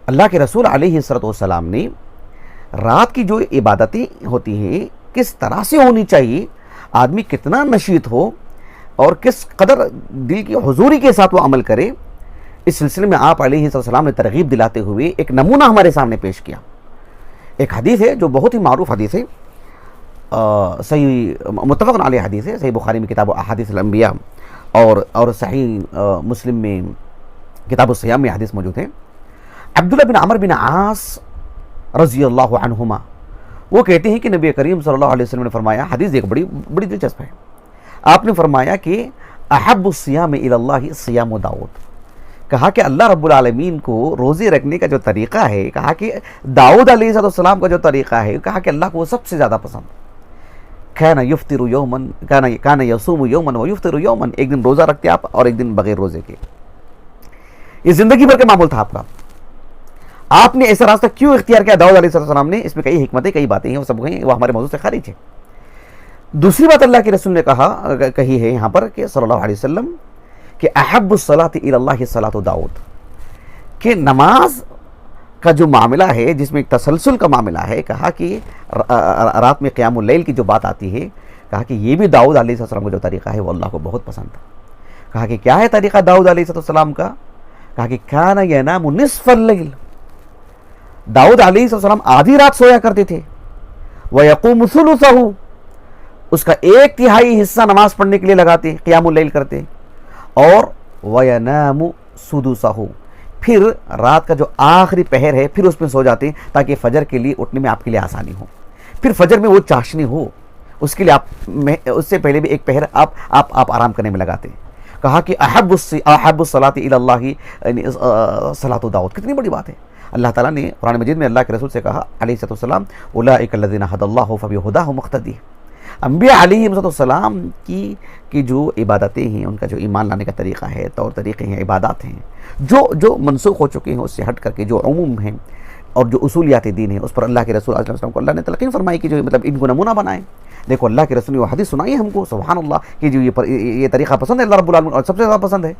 अल्लाह के रसूल अलैहिस्सलाम ने रात की जो इबादतें होती हैं किस तरह से होनी चाहिए, आदमी कितना नशीत हो और किस कदर दिल की हुजूरी के साथ वो अमल करे, इस सिलसिले में आप अलैहिस्सलाम ने तरगीब दिलाते हुए एक नमूना हमारे सामने पेश किया। एक हदीस है जो बहुत ही मारूफ हदीस है, सही मुत्तफ़क़ुन अलैह हदीस है, सही बुखारी में किताब अहादीस अल-अंबिया और सही मुस्लिम में किताब उस-सियाम में हदीस मौजूद है। अब्दुल्लाह बिन अमर बिन आस रज़ियल्लाहु अन्हुमा वो कहते हैं कि नबी करीम सल्लल्लाहु अलैहि वसल्लम ने फरमाया, हदीस एक बड़ी दिलचस्प है। आपने फरमाया कि अहब्बुस्सियाम इलल्लाहि सियामु दाऊद, कहा कि अल्लाह रब्बुल आलमीन को रोज़े रखने का जो तरीक़ा है, कहा कि दाऊद अलैहिस्सलाम का जो तरीक़ा है, कहा कि अल्लाह को वो सबसे ज़्यादा पसंद। काना युफ्तिरु यौमन काना यसूमु यौमन व युफ्तिरु यौमन, एक दिन रोज़ा रखते आप और एक दिन बगैर रोज़े के। ये ज़िंदगी भर का मामूल था आपका। आपने ऐसा रास्ता क्यों इख्तियार किया दाऊद अलैहिस्सलाम ने? इसमें कई हिकमतें, कई बातें हैं, वो सब हैं, वो हमारे मौजूद से खारिज है। दूसरी बात अल्लाह के रसूल ने कही है यहाँ पर कि सल्लल्लाहु अलैहि वसल्लम कि अहब्बुस्सलाति इलल्लाहि सलातु दाऊद, कि नमाज का जो मामला है जिसमें एक तसलसल का मामला है, कहा कि रात में क़ियामुल लैल की जो बात आती है, कहा कि ये भी दाऊद अलैहिस्सलाम का जो तरीक़ा है वो अल्लाह को बहुत पसंद था। कहा कि क्या है तरीक़ा दाऊद अलैहिस्सलाम का? कहा कि काना यनामु निस्फ़ल लैल, दाऊद अलैहिस्सलाम आधी रात सोया करते थे। व यक़ूमु सुलुसहु, उसका 1/3 हिस्सा नमाज पढ़ने के लिए लगाते, क़ियामुल लैल करते। और व यनामु सुदुसहु, फिर रात का जो आखिरी पहर है फिर उसमें सो जाते ताकि फजर के लिए उठने में आपके लिए आसानी हो, फिर फजर में वो चाशनी हो, उसके लिए आप उससे पहले भी एक पहर आप आराम करने में लगाते। कहा कि अहब्बुस्सलाति इलल्लाहि सलातु दाऊद, कितनी बड़ी बात है। अल्लाह ताला ने कुरान मजीद में अल्लाह के रसूल से कहा अलैहिस्सलाम, उलाइका लज़ीना हदल्लाहु फबिहुदाहु मुक़्तदी। अंबिया अलैहिस्सलाम की जो इबादतें हैं, उनका जो ईमान लाने का तरीक़ा है, तौर तरीक़े हैं, इबादत हैं, जो मनसूख हो चुके हैं उससे हट करके जो उमूम हैं और जो उसूलियात दीन है, उस पर अल्लाह के रसूल सल्लल्लाहु अलैहि वसल्लम को अल्लाह ने तलक़ीन फरमाई कि जो मतलब इनको नमूना बनाएं। देखो अल्लाह के रसूल ने वो हदीस सुनाई है हमको, सुभान अल्लाह, कि जो ये तरीक़ा पसंद है अल्लाह रब्बुल आलमीन और सबसे ज़्यादा पसंद है।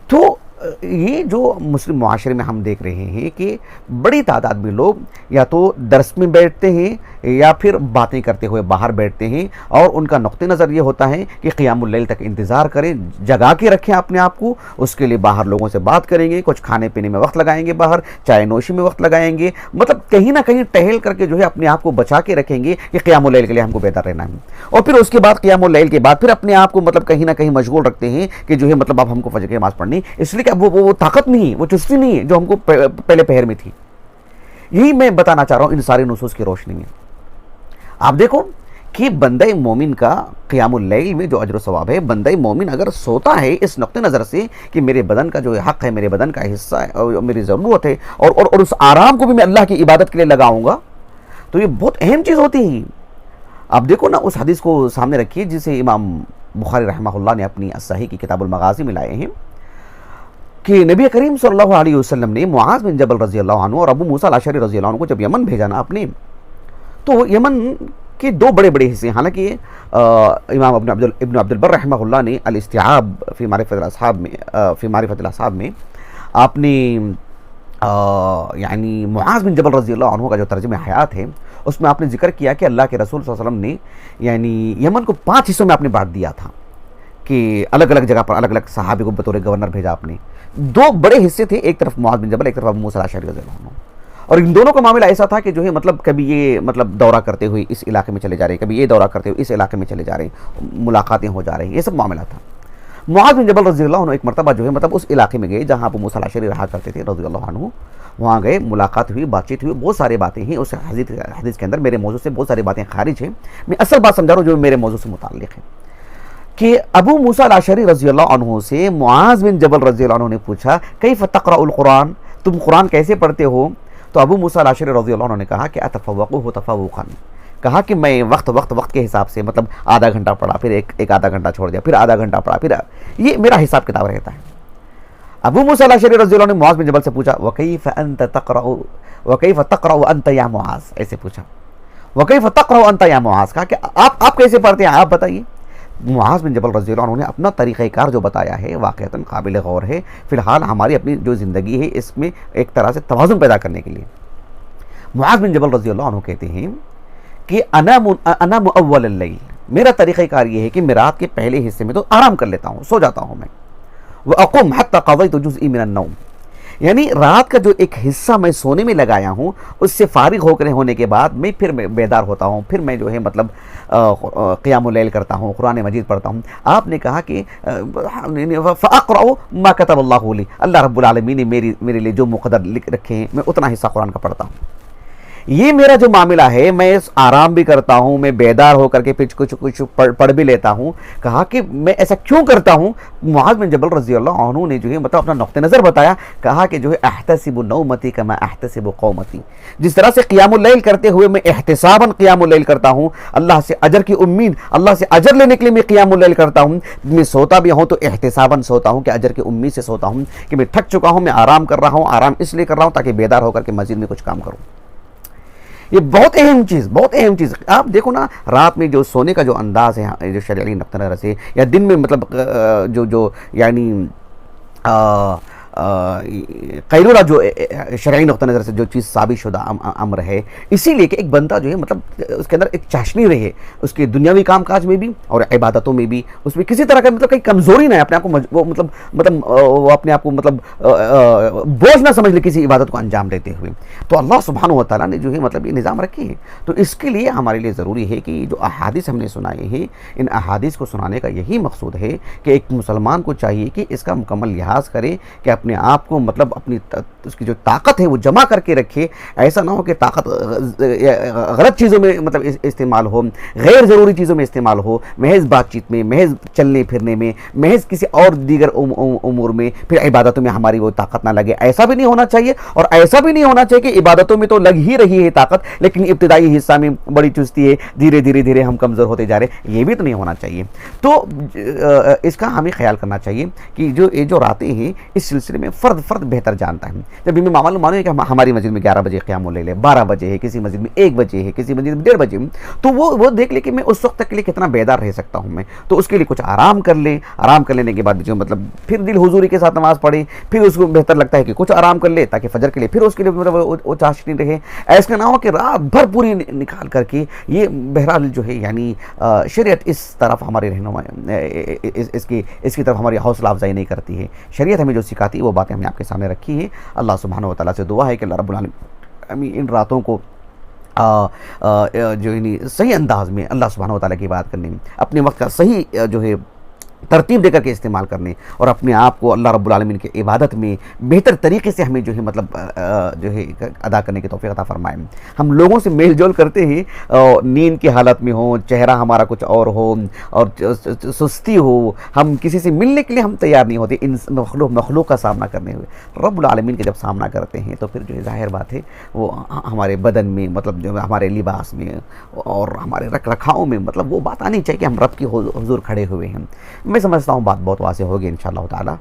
तो ये जो मुस्लिम मुआशरे में हम देख रहे हैं कि बड़ी तादाद में लोग या तो दर्स में बैठते हैं या फिर बातें करते हुए बाहर बैठते हैं, और उनका नुक्ते नज़र ये होता है कि क़ियामुल लैल तक इंतज़ार करें, जगा के रखें अपने आप को, उसके लिए बाहर लोगों से बात करेंगे, कुछ खाने पीने में वक्त लगाएंगे, बाहर चाय नोशी में वक्त लगाएंगे, मतलब कहीं ना कहीं टहल करके जो है अपने आप को बचा के रखेंगे कि क़ियामुल लैल के लिए हमको बेहतर रहना है। और फिर उसके बाद क़ियामुल लैल के बाद फिर अपने आप को मतलब कहीं ना कहीं मशगूल रखते हैं कि जो है मतलब अब हमको फजर की नमाज़ पढ़नी, इसलिए कि अब वो ताकत नहीं है, वो चुस्ती नहीं है जो हमको पहले पहर में थी। यही मैं बताना चाह रहा हूँ इन सारे नुसूस की रोशनी में। आप देखो कि बंदे मोमिन का क़ियामुल लैल में जो अजर सवाब है, बंदे मोमिन अगर सोता है इस नुक्ते नज़र से कि मेरे बदन का जो हक़ है, मेरे बदन का हिस्सा है और मेरी ज़रूरत है, और उस आराम को भी मैं अल्लाह की इबादत के लिए लगाऊंगा, तो ये बहुत अहम चीज़ होती है। आप देखो ना, उस हदीस को सामने रखिए जिसे इमाम बुखारी रहमहुल्लाह ने अपनी अस्सही की किताबुल मगाज़ी में लाए हैं कि नबी करीम सल्लल्लाहु अलैहि वसल्लम ने मुआज़ बिन जबल रज़ियल्लाहु अन्हु और अबू मूसा अल-अशअरी रज़ियल्लाहु अन्हु को जब यमन भेजा ना आपने, तो यमन के दो बड़े बड़े हिस्से, हालांकि इमाम इब्न अब्दुल बर रहमहुल्लाह ने अल-इस्तिआब फ़ी मारिफ़तिल असहाब में आपने यानी मुआज़ बिन जबल रज़ियल्लाहु अन्हु का जो तर्जुमा हयात है उसमें आपने जिक्र किया कि अल्लाह के रसूल सल्लल्लाहु अलैहि वसल्लम ने यानी यमन को 5 हिस्सों में आपने बांट दिया था कि अलग अलग जगह पर अलग अलग सहाबी को बतौर गवर्नर भेजा आपने। 2 बड़े हिस्से थे, एक तरफ मुआज़ बिन जबल, एक तरफ अबू मूसा अल-अशअरी रज़ियल्लाहु अन्हु। और इन दोनों का मामला ऐसा था कि जो है मतलब कभी ये मतलब दौरा करते हुए इस इलाके में चले जा रहे हैं, कभी ये दौरा करते हुए इस इलाके में चले जा रहे हैं, मुलाकातें हो जा रही हैं, ये सब मामला था। मुआज़ बिन जबल रज़ियल्लाहु अन्हु एक मरतबा जो है मतलब उस इलाके में गए जहाँ अबू मूसा अल-अशअरी रहा करते थे रज़ियल्लाहु अन्हु, वहाँ गए, मुलाकात हुई, बातचीत हुई, बहुत सारी बातें हैं उस हदीस के अंदर। मेरे मौजू से बहुत सारी बातें खारिज हैं, मैं असल बात समझा रहा हूँ जो मेरे मौजू से मुताल्लिक़ है कि अबू मूसा अल-अशअरी रज़ियल्लाहु अन्हु से मुआज़ बिन जबल रज़ियल्लाहु अन्हु ने पूछा कैफ़ तक़रउल कुरान, तुम कुरान कैसे पढ़ते हो? तो अबू मूसा अल-अशअरी रज़ियल्लाहु अन्हु ने कहा कि अतफ़व्वक़ुहु तफ़व्वुक़न, कहा कि मैं वक्त के हिसाब से मतलब आधा घंटा पढ़ा, फिर एक आधा घंटा छोड़ दिया, फिर आधा घंटा पढ़ा, फिर ये मेरा हिसाब किताब रहता है। अबू मूसा अल-अशअरी रज़ियल्लाहु अन्हु ने मुआज़ बिन जबल से पूछा वकैफ़ तक़रउ अंत या मुआज़, ऐसे पूछा वकैफ़ तक़रउ अंत या मुआज़, कहा कि आप कैसे पढ़ते हैं, आप बताइए। मुआज़ बिन जबल रज़ियल्लाहु अन्हु ने अपना तरीक़ाकार जो बताया है वाक़अतन काबिल गौर है। फ़िलहाल हमारी अपनी जो ज़िंदगी है इसमें एक तरह से तवाज़ुन पैदा करने के लिए मुआज़ बिन जबल रज़ियल्लाहु अन्हु कहते हैं कि अना मुअव्वल लैल, मेरा तरीक़ाकार ये है कि मैं रात के पहले हिस्से में तो आराम कर लेता हूँ, सो जाता हूँ मैं। व अक़ुम हत्ता क़ज़यतु जुज़ई मिनन नौम, यानी रात का जो एक हिस्सा मैं सोने में लगाया हूँ उससे फारिग होने के बाद मैं फिर बेदार होता हूँ, फिर मैं जो है मतलब क़ियामुल लैल करता हूँ, कुरान मजीद पढ़ता हूँ। आपने कहा कि फ़अक़रअु मा कतबल्लाहु ली, अल्लाह रब्बुल आलमीन ने मेरे लिए जो मुक़द्दर लिख रखे हैं मैं उतना हिस्सा कुरान का पढ़ता हूँ। ये मेरा जो मामला है, मैं आराम भी करता हूँ, मैं बेदार होकर के कुछ पढ़ भी लेता हूँ। कहा कि मैं ऐसा क्यों करता हूँ? मुआज़ बिन जबल रज़ियल्लाहु अन्हु ने जो है मतलब अपना नुक़्ता नज़र बताया। कहा कि जो है अहतसिबु नौमती कमा अहतसिबु क़ौमती, जिस तरह से क़ियामुल लैल करते हुए मैं एहतिसाबन क़ियामुल लैल करता हूँ, अल्लाह से अजर की उम्मीद, अल्लाह से अजर लेने के लिए मैं क़ियामुल लैल करता हूँ। मैं सोता भी हूँ तो एहतिसाबन सोता हूँ कि अजर की उम्मीद से सोता हूँ कि मैं थक चुका हूँ, मैं आराम कर रहा हूँ, आराम इसलिए कर रहा हूँ ताकि बेदार होकर के मस्जिद में कुछ काम करूँ। ये बहुत अहम चीज़ आप देखो ना, रात में जो सोने का जो अंदाज़ है जो शरई नुक़्ता नज़र से, या दिन में मतलब जो यानी कैलूला जो शरई नुक़्ता नज़र से जो चीज़ साबित शुदा अम्र है, इसीलिए कि एक बंदा जो है मतलब उसके अंदर एक चाशनी रहे, उसके दुनियावी कामकाज में भी और इबादतों में भी, उसमें किसी तरह का मतलब कहीं कमज़ोरी ना है, अपने आप को वो अपने आप को मतलब बोझ ना समझ ले किसी इबादत को अंजाम देते हुए। तो अल्लाह सुब्हानहू व तआला ने जो है मतलब ये निज़ाम रखे हैं। तो इसके लिए हमारे लिए ज़रूरी है कि जो अहादीस हमने सुनाए हैं, इन अहादीस को सुनाने का यही मकसूद है कि एक मुसलमान को चाहिए कि इसका मुकम्मल लिहाज करे कि अपने आप को मतलब अपनी उसकी जो ताकत है वो जमा करके रखे। ऐसा ना हो कि ताकत गलत चीज़ों में मतलब इस्तेमाल हो, गैर ज़रूरी चीज़ों में इस्तेमाल हो, महज बातचीत में, महज चलने फिरने में, महज किसी और दीगर उमूर में, फिर इबादतों में हमारी वो ताकत ना लगे। ऐसा भी नहीं होना चाहिए। और ऐसा भी नहीं होना चाहिए कि इबादतों में तो लग ही रही है ताकत, लेकिन इब्तिदाई हिस्सा में बड़ी चुस्ती है, धीरे धीरे हम कमज़ोर होते जा रहे हैं। ये भी तो नहीं होना चाहिए। तो इसका हमें ख्याल करना चाहिए कि ये जो रातें हैं इस सिलसिले में फ़र्द बेहतर जानता है। जब इन्हें मालूम है कि हमारी मस्जिद में 11 बजे क़ियामुल लैल है, 12 बजे है, किसी मस्जिद में 1 बजे है, किसी मस्जिद में 1:30 बजे, तो वो देख ले कि मैं उस वक्त तक के लिए कितना बेदार रह सकता हूँ मैं। तो उसके लिए कुछ आराम कर ले, आराम कर लेने के बाद जो मतलब फिर दिल हुजूरी के साथ नमाज़ पढ़े, फिर उसको बेहतर लगता है कि कुछ आराम कर ले ताकि फजर के लिए फिर उसके लिए मतलब वो चाशनी रहे। ऐसा ना हो कि रात भर पूरी निकाल करके ये बहरहाल जो है यानी शरीयत इस तरफ हमारी रहनुमा इसकी तरफ हमारी हौसला अफजाई नहीं करती है। शरीयत हमें जो सिखाती है वो बातें हमने आपके सामने रखी है। अल्लाह सुब्हानहू व तआला से दुआ है कि अल्लाह रब्बुल आलमीन इन रातों को जो यानी सही अंदाज में अल्लाह सुब्हानहू व तआला की बात करने में, अपने वक्त का सही जो है तरतीब देकर के इस्तेमाल करने और अपने आप को अल्लाह रब्बुल आलमीन की इबादत में बेहतर तरीके से हमें जो है मतलब जो है अदा करने की तौफीक अता फरमाए। हम लोगों से मेल जोल करते ही नींद की हालत में हो, चेहरा हमारा कुछ और हो और सुस्ती हो, हम किसी से मिलने के लिए हम तैयार नहीं होते इन मखलूक का सामना करने हुए। रब्बुल आलमीन के जब सामना करते हैं तो फिर जो है ज़ाहिर बात है वो हमारे बदन में मतलब जो हमारे लिबास में और हमारे रख रखाव में मतलब वो बात आनी चाहिए कि हम रब की हुज़ूर खड़े हुए हैं। मैं समझता हूँ बात बहुत वाज़ेह होगी इंशाअल्लाह ताला।